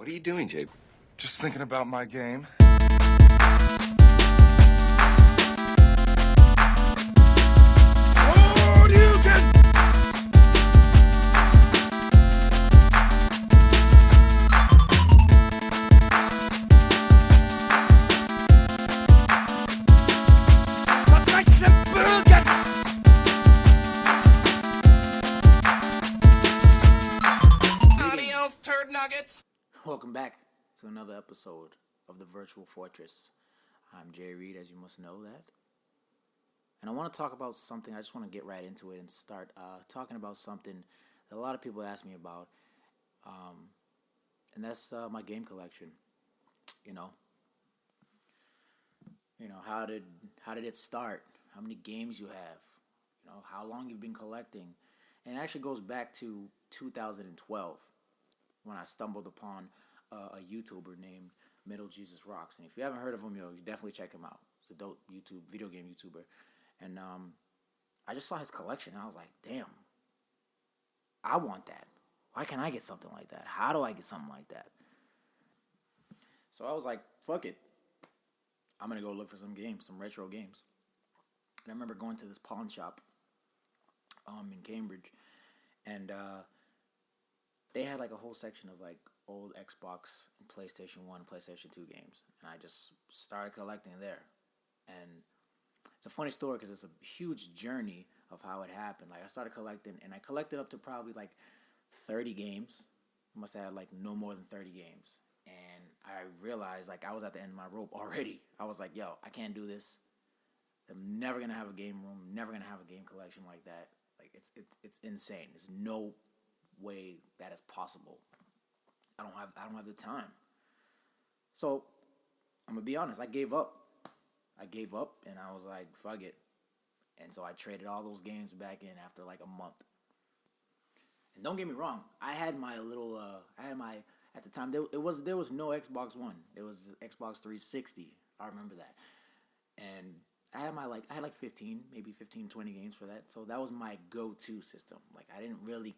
What are you doing, Jay? Just thinking about my game. Oh, you can... Adios, turd nuggets! Welcome back to another episode of the Virtual Fortress. I'm Jay Reed, as you must know that. And I want to talk about something. I just want to get right into it and start talking about something that a lot of people ask me about. And that's my game collection. You know, how did it start? How many games you have? How long you've been collecting. And it actually goes back to 2012 when I stumbled upon a YouTuber named Middle Jesus Rocks. And if you haven't heard of him, you definitely check him out. It's a dope video game YouTuber. And I just saw his collection and I was like, damn, I want that. Why can't I get something like that? How do I get something like that? So I was like, fuck it. I'm going to go look for some games, some retro games. And I remember going to this pawn shop in Cambridge, and they had like a whole section of like old Xbox and PlayStation 1 and PlayStation 2 games. And I just started collecting there. And it's a funny story because it's a huge journey of how it happened. Like I started collecting, and I collected up to probably like 30 games. I must have had like no more than 30 games. And I realized like I was at the end of my rope already. I was like, yo, I can't do this. I'm never gonna have a game room, never gonna have a game collection like that. Like it's insane. There's no way that is possible. I don't have the time. So I'm gonna be honest, I gave up. And I was like, fuck it. And so I traded all those games back in after like a month. And don't get me wrong, I had my little at the time there was no Xbox One. It was Xbox 360. I remember that. And I had like 15, maybe 15, 20 games for that. So that was my go-to system. Like I didn't really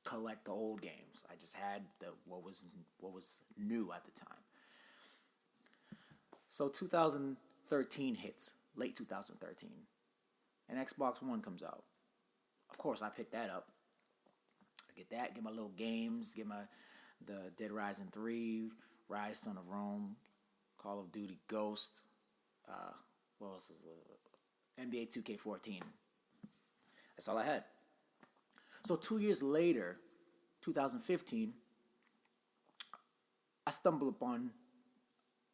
collect the old games. I just had what was new at the time. So 2013 hits, late 2013. And Xbox One comes out. Of course, I picked that up. I get that, get my little games, get the Dead Rising 3, Rise Son of Rome, Call of Duty Ghost, what else was it? NBA 2K14. That's all I had. So 2 years later, 2015, I stumble upon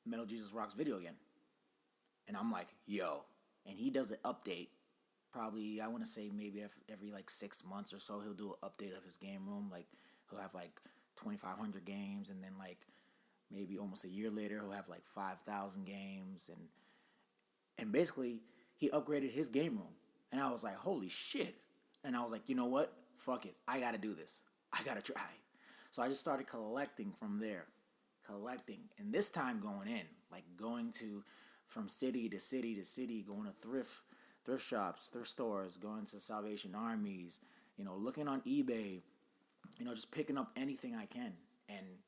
Metal Jesus Rock's video again. And I'm like, yo. And he does an update. Probably, I want to say maybe every like 6 months or so, he'll do an update of his game room. Like, he'll have like 2,500 games. And then like maybe almost a year later, he'll have like 5,000 games. And basically, he upgraded his game room. And I was like, holy shit. And I was like, you know what? Fuck it. I got to do this. I got to try. So I just started collecting from there. And this time going in. Like going from city to city to city. Going to thrift shops, thrift stores. Going to Salvation Armies. Looking on eBay. Just picking up anything I can. And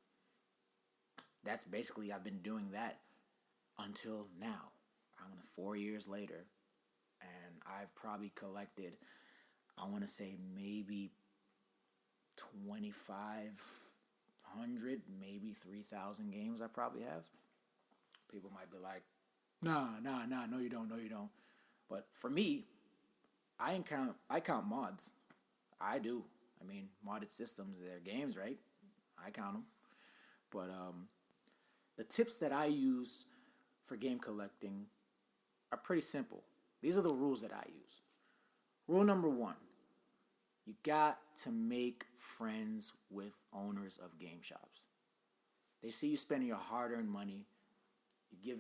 that's basically, I've been doing that until now. I'm 4 years later, and I've probably collected, I want to say maybe 2,500, maybe 3,000 games I probably have. People might be like, nah, no you don't. But for me, I count mods. I do. I mean, modded systems, they're games, right? I count them. But the tips that I use for game collecting are pretty simple. These are the rules that I use. Rule number 1, you got to make friends with owners of game shops. They see you spending your hard-earned money. You give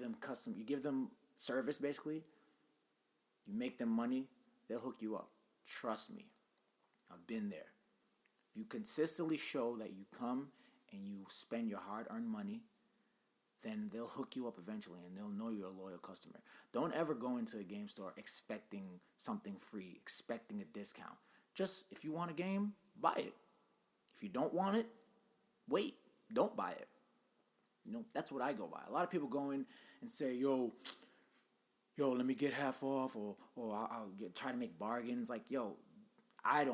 them service basically. You make them money, they'll hook you up. Trust me. I've been there. You consistently show that you come and you spend your hard-earned money, then they'll hook you up eventually and they'll know you're a loyal customer. Don't ever go into a game store expecting something free, expecting a discount. Just, if you want a game, buy it. If you don't want it, wait. don't buy it. That's what I go by. A lot of people go in and say, yo, let me get half off, or try to make bargains. Like, yo, I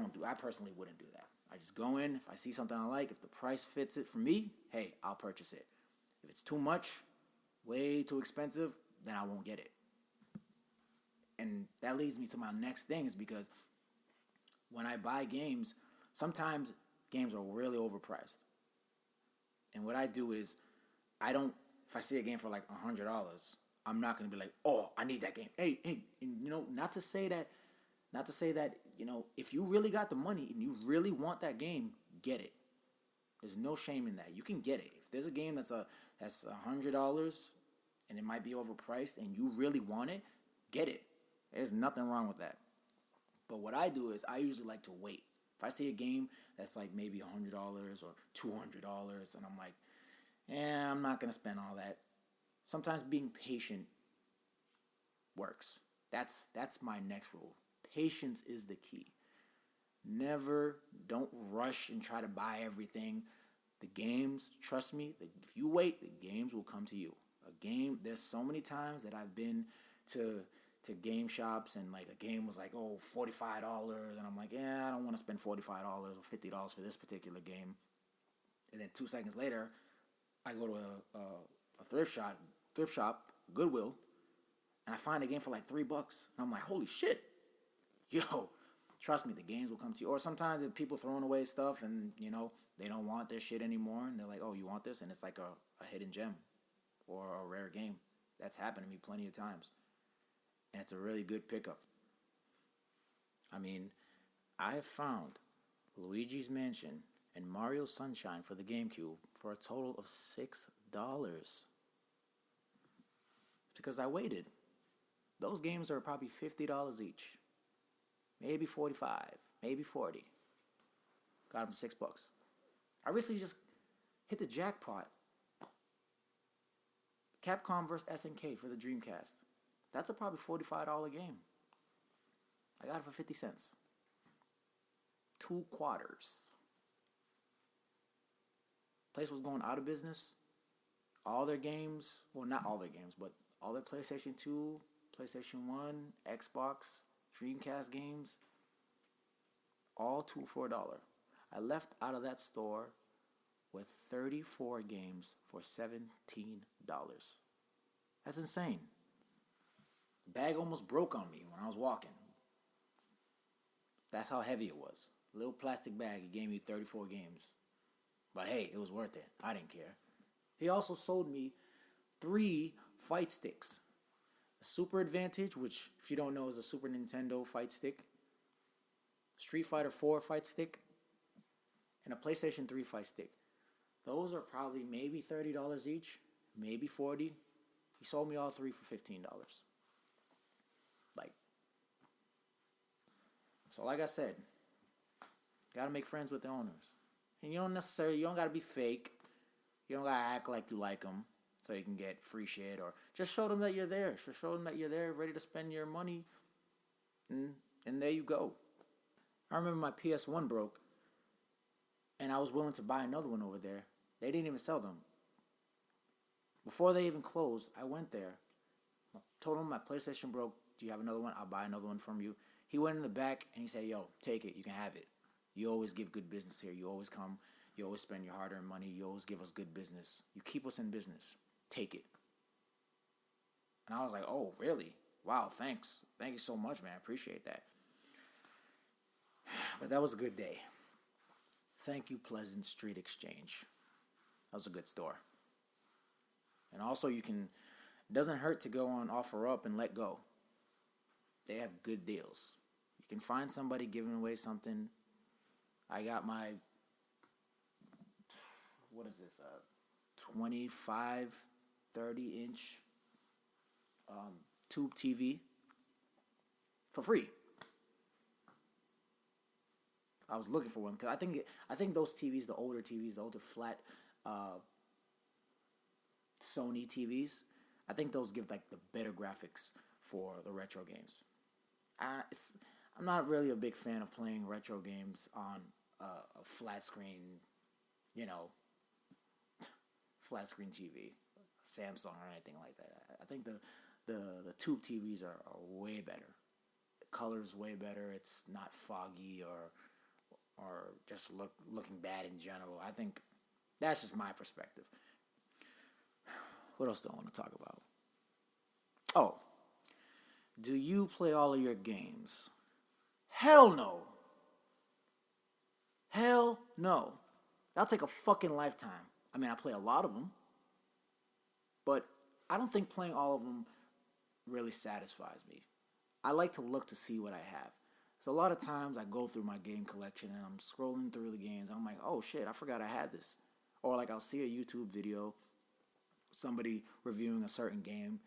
personally wouldn't do that. I just go in, if I see something I like, if the price fits it for me, hey, I'll purchase it. If it's too much, way too expensive, then I won't get it. And that leads me to my next thing, is because when I buy games, sometimes games are really overpriced. And what I do is, if I see a game for like $100, I'm not going to be like, oh, I need that game. Hey, and, not to say that, if you really got the money and you really want that game, get it. There's no shame in that. You can get it. If there's a game that's $100 and it might be overpriced and you really want it, get it. There's nothing wrong with that. But what I do is I usually like to wait. If I see a game that's like maybe $100 or $200 and I'm like, I'm not going to spend all that. Sometimes being patient works. That's my next rule. Patience is the key. Don't rush and try to buy everything. The games, trust me, if you wait, the games will come to you. There's so many times that I've been to game shops and like a game was like, oh, $45, and I'm like, I don't want to spend $45 or $50 for this particular game. And then 2 seconds later, I go to a thrift shop, Goodwill, and I find a game for like $3, and I'm like, holy shit, yo, trust me, the games will come to you. Or sometimes if people throwing away stuff and they don't want their shit anymore, and they're like, oh, you want this, and it's like a hidden gem or a rare game. That's happened to me plenty of times, and it's a really good pickup. I mean, I have found Luigi's Mansion and Mario Sunshine for the GameCube for a total of $6. Because I waited. Those games are probably $50 each. Maybe $45, maybe $40. Got them for $6. I recently just hit the jackpot. Capcom vs. SNK for the Dreamcast. That's a probably $45 game. I got it for 50 cents. 2 quarters. Place was going out of business. All their games, well, not all their games, but all their PlayStation 2, PlayStation 1, Xbox, Dreamcast games, all 2 for $1. I left out of that store with 34 games for $17. That's insane. Bag almost broke on me when I was walking. That's how heavy it was. Little plastic bag, it gave me 34 games. But hey, it was worth it. I didn't care. He also sold me 3 fight sticks. A Super Advantage, which if you don't know is a Super Nintendo fight stick. Street Fighter 4 fight stick. And a PlayStation 3 fight stick. Those are probably maybe $30 each. Maybe $40. He sold me all 3 for $15. Like I said, you gotta make friends with the owners. And you don't gotta be fake. You don't gotta act like you like them so you can get free shit, or just show them that you're there. Just show them that you're there, ready to spend your money, and there you go. I remember my PS1 broke, and I was willing to buy another one over there. They didn't even sell them. Before they even closed, I went there, told them my PlayStation broke. Do you have another one? I'll buy another one from you. He went in the back and he said, yo, take it. You can have it. You always give good business here. You always come. You always spend your hard-earned money. You always give us good business. You keep us in business. Take it. And I was like, oh, really? Wow, thanks. Thank you so much, man. I appreciate that. But that was a good day. Thank you, Pleasant Street Exchange. That was a good store. And also it doesn't hurt to go on OfferUp and let go. They have good deals. You can find somebody giving away something. I got my, 25, 30-inch tube TV for free. I was looking for one because I think those TVs, the older flat Sony TVs, I think those give like the better graphics for the retro games. I'm not really a big fan of playing retro games on a flat screen, flat screen TV, Samsung or anything like that. I think the tube TVs are way better. The color's way better. It's not foggy or just looking bad in general. I think that's just my perspective. What else do I want to talk about? Oh, do you play all of your games? Hell no. Hell no. That'll take a fucking lifetime. I mean, I play a lot of them, but I don't think playing all of them really satisfies me. I like to look to see what I have. So a lot of times I go through my game collection and I'm scrolling through the games and I'm like, oh shit, I forgot I had this. Or like I'll see a YouTube video, somebody reviewing a certain game,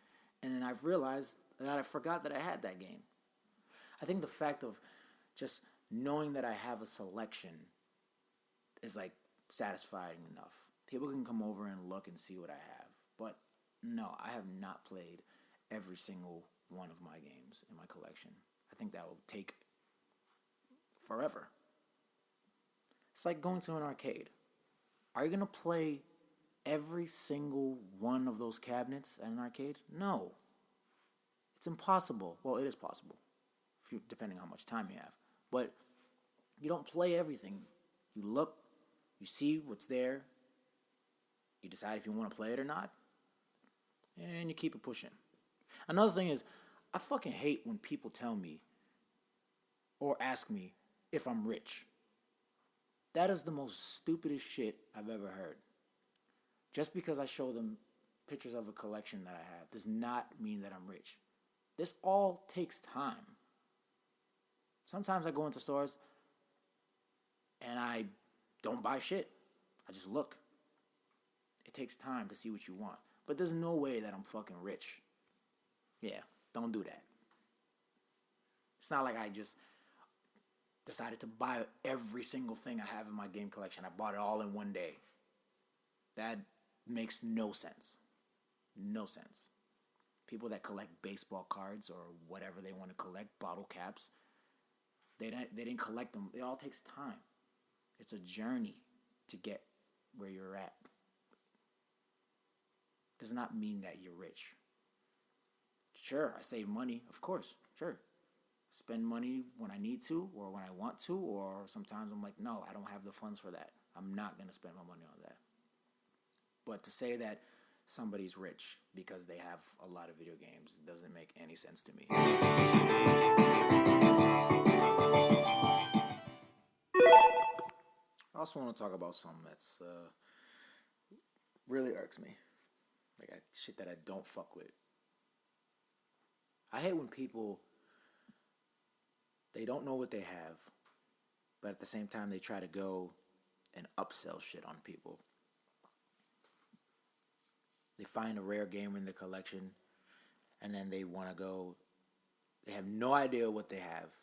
and then I've realized that I forgot that I had that game. I think the fact of just knowing that I have a selection is like satisfying enough. People can come over and look and see what I have. But no, I have not played every single one of my games in my collection. I think that will take forever. It's like going to an arcade. Are you going to play every single one of those cabinets at an arcade? No. It's impossible. Well, it is possible, depending on how much time you have. But you don't play everything. You look, you see what's there, you decide if you want to play it or not, and you keep it pushing. Another thing is, I fucking hate when people tell me or ask me if I'm rich. That is the most stupidest shit I've ever heard. Just because I show them pictures of a collection that I have does not mean that I'm rich. This all takes time. Sometimes I go into stores and I don't buy shit. I just look. It takes time to see what you want. But there's no way that I'm fucking rich. Yeah, don't do that. It's not like I just decided to buy every single thing I have in my game collection. I bought it all in one day. That makes no sense. No sense. People that collect baseball cards or whatever they want to collect, bottle caps, they didn't collect them. It all takes time. It's a journey to get where you're at. Does not mean that you're rich. Sure, I save money, of course, sure. Spend money when I need to or when I want to, or sometimes I'm like, no, I don't have the funds for that. I'm not going to spend my money on that. But to say that somebody's rich because they have a lot of video games doesn't make any sense to me. I also want to talk about something that's really irks me. Like shit that I don't fuck with. I hate when people, they don't know what they have, but at the same time they try to go and upsell shit on people. They find a rare game in the collection, and then they want to go, they have no idea what they have.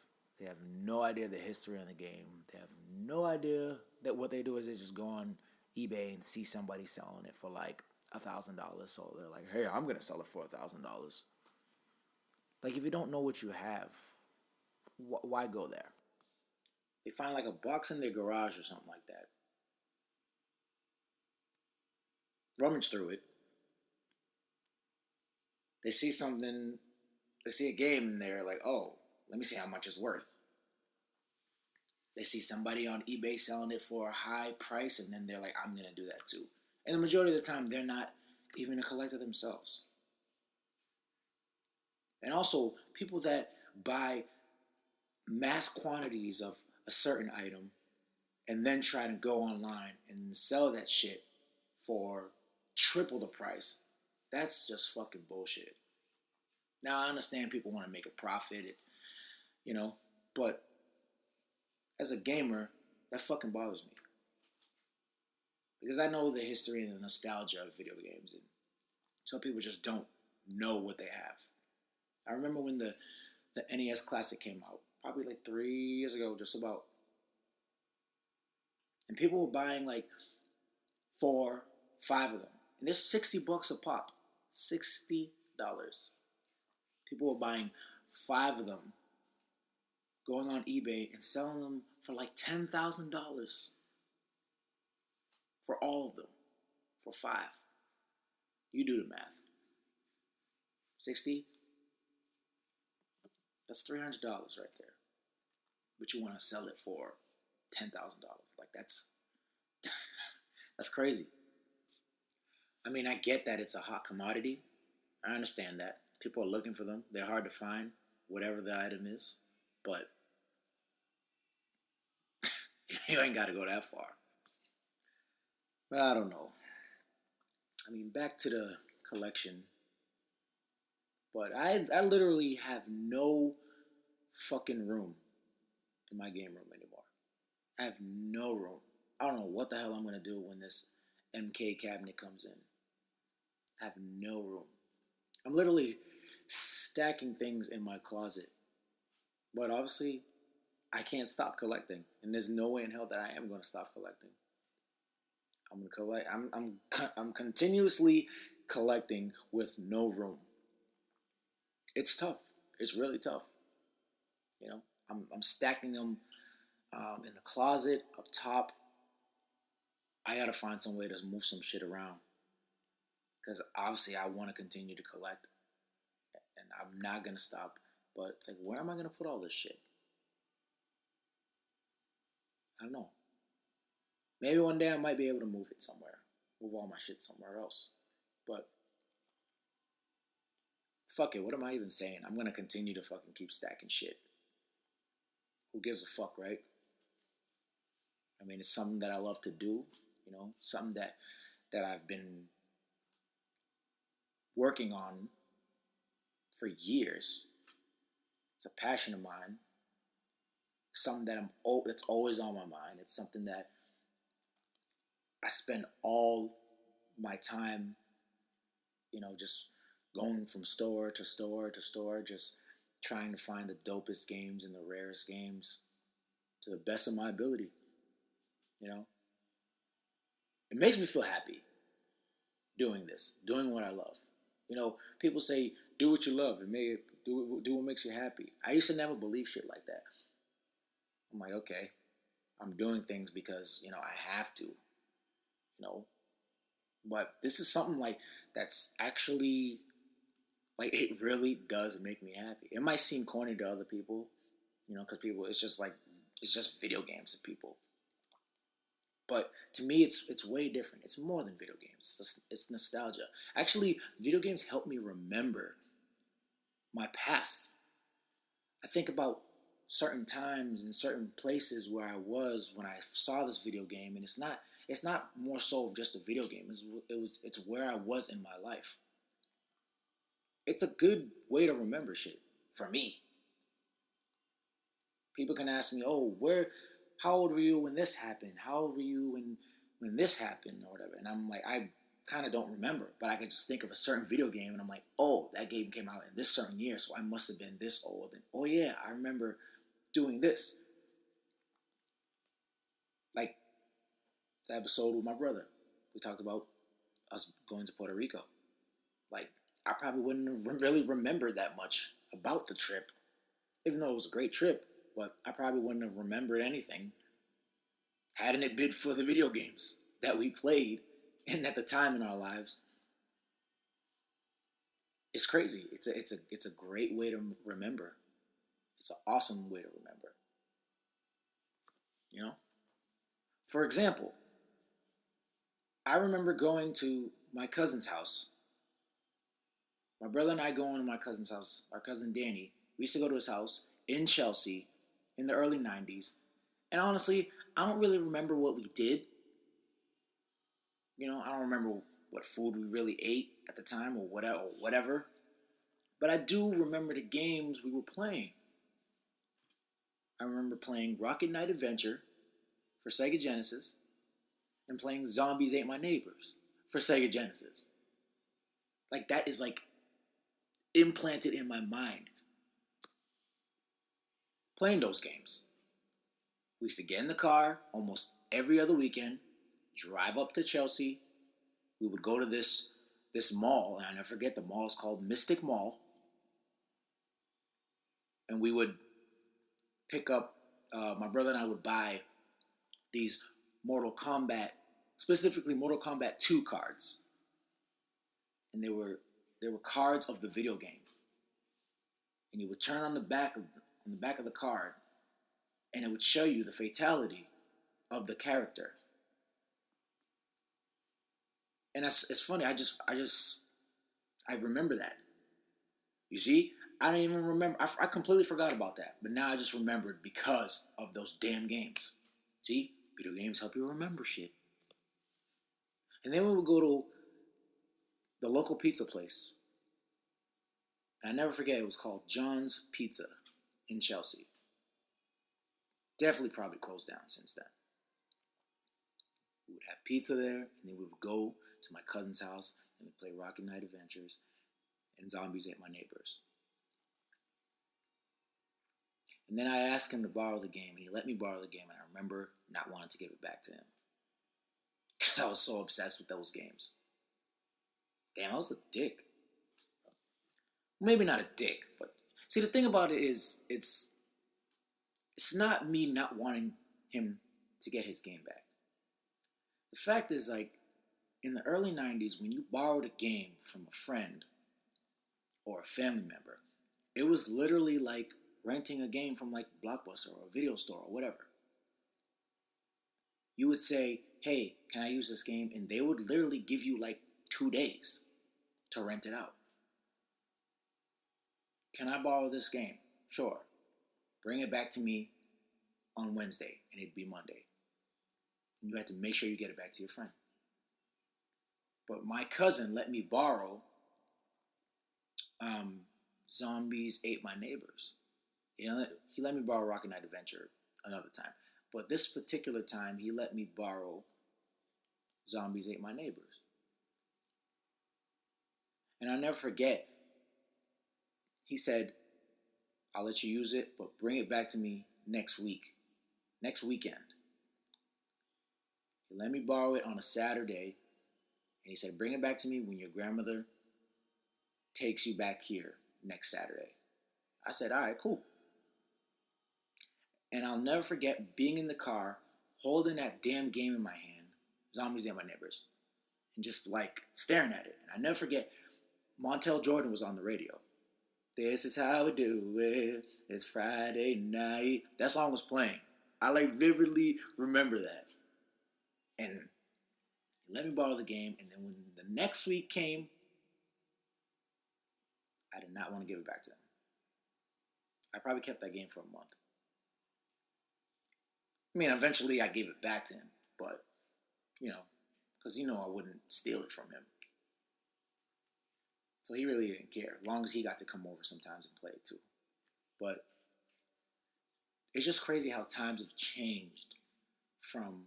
They have no idea the history of the game. They have no idea that what they do is they just go on eBay and see somebody selling it for like $1,000. So they're like, hey, I'm going to sell it for $1,000. Like, if you don't know what you have, why go there? They find like a box in their garage or something like that. Rummage through it. They see something, they see a game in there, like, oh, let me see how much it's worth. They see somebody on eBay selling it for a high price, and then they're like, I'm going to do that too. And the majority of the time, they're not even a collector themselves. And also, people that buy mass quantities of a certain item and then try to go online and sell that shit for triple the price, that's just fucking bullshit. Now, I understand people want to make a profit, but as a gamer, that fucking bothers me. Because I know the history and the nostalgia of video games, and some people just don't know what they have. I remember when the NES Classic came out, probably like 3 years ago, just about. And people were buying like 4, 5 of them. And they're $60 a pop. $60. People were buying 5 of them, going on eBay and selling them for like $10,000 for all of them, for 5. You do the math. 60. That's $300 right there. But you want to sell it for $10,000. Like that's crazy. I mean, I get that it's a hot commodity. I understand that. People are looking for them. They're hard to find, whatever the item is. But you ain't got to go that far. But I don't know. I mean, back to the collection. But I literally have no fucking room in my game room anymore. I have no room. I don't know what the hell I'm going to do when this MK cabinet comes in. I have no room. I'm literally stacking things in my closet. But obviously, I can't stop collecting. And there's no way in hell that I am going to stop collecting. I'm going to collect. I'm continuously collecting with no room. It's tough. It's really tough. You know, I'm stacking them in the closet, up top. I got to find some way to move some shit around. Because obviously I want to continue to collect. And I'm not going to stop. But it's like, where am I going to put all this shit? I don't know. Maybe one day I might be able to move it somewhere. Move all my shit somewhere else. But fuck it, what am I even saying? I'm going to continue to fucking keep stacking shit. Who gives a fuck, right? I mean, it's something that I love to do. You know, something that I've been working on for years. It's a passion of mine. Something that that's always on my mind. It's something that I spend all my time, you know, just going from store to store to store, just trying to find the dopest games and the rarest games to the best of my ability. You know, it makes me feel happy doing this, doing what I love. You know, people say do what you love. Do what makes you happy. I used to never believe shit like that. I'm like, okay, I'm doing things because, you know, I have to, you know. But this is something like that's actually, like, it really does make me happy. It might seem corny to other people, you know, because people, it's just video games to people. But to me, it's way different. It's more than video games. It's nostalgia. Actually, video games help me remember my past. I think about certain times and certain places where I was when I saw this video game, and it's not more so of just a video game. It's where I was in my life. It's a good way to remember shit for me. People can ask me, "Oh, how old were you when this happened? How old were you when this happened or whatever?" And I'm like, I kind of don't remember, but I could just think of a certain video game, and I'm like, "Oh, that game came out in this certain year, so I must have been this old." And oh yeah, I remember doing this. Like the episode with my brother, we talked about us going to Puerto Rico. Like, I probably wouldn't have really remembered that much about the trip, even though it was a great trip, but I probably wouldn't have remembered anything hadn't it been for the video games that we played and at the time in our lives. It's crazy. It's a great way to remember. It's an awesome way to remember. You know? For example, I remember going to my cousin's house. My brother and I going to my cousin's house, our cousin Danny. We used to go to his house in Chelsea in the early 90s. And honestly, I don't really remember what we did. You know, I don't remember what food we really ate at the time or whatever. But I do remember the games we were playing. I remember playing Rocket Knight Adventure for Sega Genesis and playing Zombies Ate My Neighbors for Sega Genesis. Like, that is like implanted in my mind. Playing those games. We used to get in the car almost every other weekend, drive up to Chelsea. We would go to this mall, and I never forget, the mall is called Mystic Mall. And we would pick up, my brother and I would buy these Mortal Kombat, specifically Mortal Kombat 2 cards. and there were cards of the video game, and you would turn on the back of the card, and it would show you the fatality of the character. And it's funny. I remember that. You see, I don't even remember. I completely forgot about that, but now I just remembered because of those damn games. See, video games help you remember shit. And then we would go to the local pizza place. I never forget, it was called John's Pizza in Chelsea. Definitely probably closed down since then. We would have pizza there, and then we would go to my cousin's house, and we'd play Rocket Knight Adventures, and Zombies Ate My Neighbors. And then I asked him to borrow the game, and he let me borrow the game, and I remember not wanting to give it back to him. Because I was so obsessed with those games. Damn, I was a dick. Maybe not a dick, but see, the thing about it is, it's not me not wanting him to get his game back. The fact is, like, in the early 90s, when you borrowed a game from a friend or a family member, it was literally like renting a game from like Blockbuster or a video store or whatever. You would say, hey, can I use this game? And they would literally give you like 2 days to rent it out. Can I borrow this game? Sure. Bring it back to me on Wednesday, and it'd be Monday. And you had to make sure you get it back to your friend. But my cousin let me borrow Zombies Ate My Neighbors. He let me borrow Rocket Knight Adventure another time. But this particular time, he let me borrow Zombies Ate My Neighbors. And I'll never forget, he said, I'll let you use it, but bring it back to me next weekend. He let me borrow it on a Saturday, and he said, bring it back to me when your grandmother takes you back here next Saturday. I said, all right, cool. And I'll never forget being in the car, holding that damn game in my hand, Zombies Ate My Neighbors, and just like staring at it. And I never forget, Montel Jordan was on the radio. This is how we do it. It's Friday night. That song was playing. I like vividly remember that. And he let me borrow the game. And then when the next week came, I did not want to give it back to him. I probably kept that game for a month. I mean, eventually I gave it back to him. But, because I wouldn't steal it from him. So he really didn't care, as long as he got to come over sometimes and play it too. But it's just crazy how times have changed from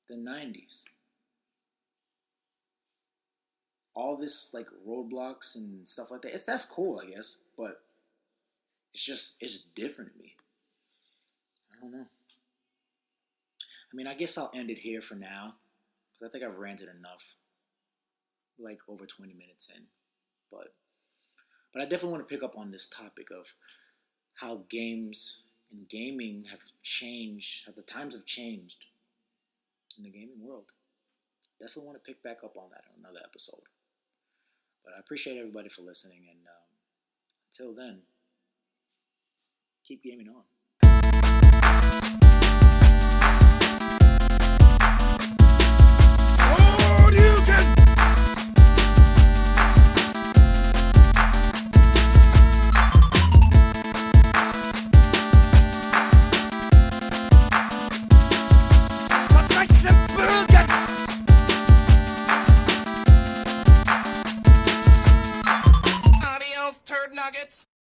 the 90s. All this like roadblocks and stuff like that, that's cool, I guess, but it's different to me. I don't know. I mean, I guess I'll end it here for now, because I think I've ranted enough, like over 20 minutes in. But I definitely want to pick up on this topic of how games and gaming have changed, how the times have changed in the gaming world. Definitely want to pick back up on that in another episode. But I appreciate everybody for listening, and until then, keep gaming on. Adios, turd nuggets.